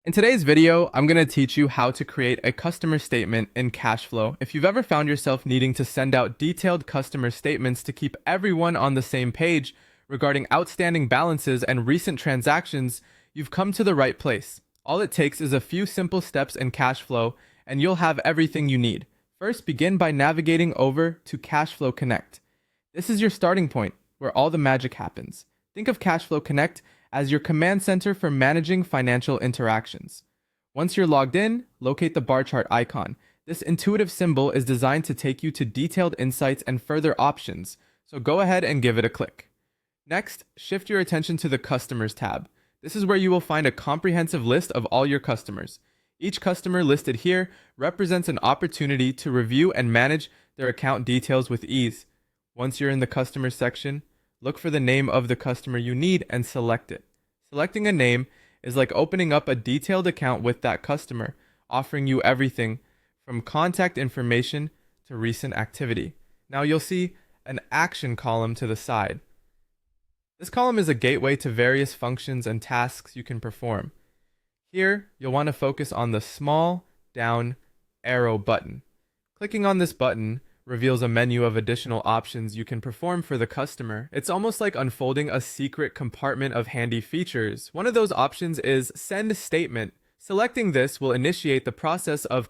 In today's video, I'm going to teach you how to create a customer statement in Kashflow. If you've ever found yourself needing to send out detailed customer statements to keep everyone on the same page regarding outstanding balances and recent transactions, you've come to the right place. All it takes is a few simple steps in Kashflow, and you'll have everything you need. First, begin by navigating over to Kashflow Connect. This is your starting point, where all the magic happens. Think of Kashflow Connect as your command center for managing financial interactions. Once you're logged in, locate the bar chart icon. This intuitive symbol is designed to take you to detailed insights and further options, so go ahead and give it a click. Next, shift your attention to the Customers tab. This is where you will find a comprehensive list of all your customers. Each customer listed here represents an opportunity to review and manage their account details with ease. Once you're in the Customers section, look for the name of the customer you need and select it. Selecting a name is like opening up a detailed account with that customer, offering you everything from contact information to recent activity. Now you'll see an action column to the side. This column is a gateway to various functions and tasks you can perform. Here, you'll want to focus on the small down arrow button. Clicking on this button reveals a menu of additional options you can perform for the customer. It's almost like unfolding a secret compartment of handy features. One of those options is Send Statement. Selecting this will initiate the process of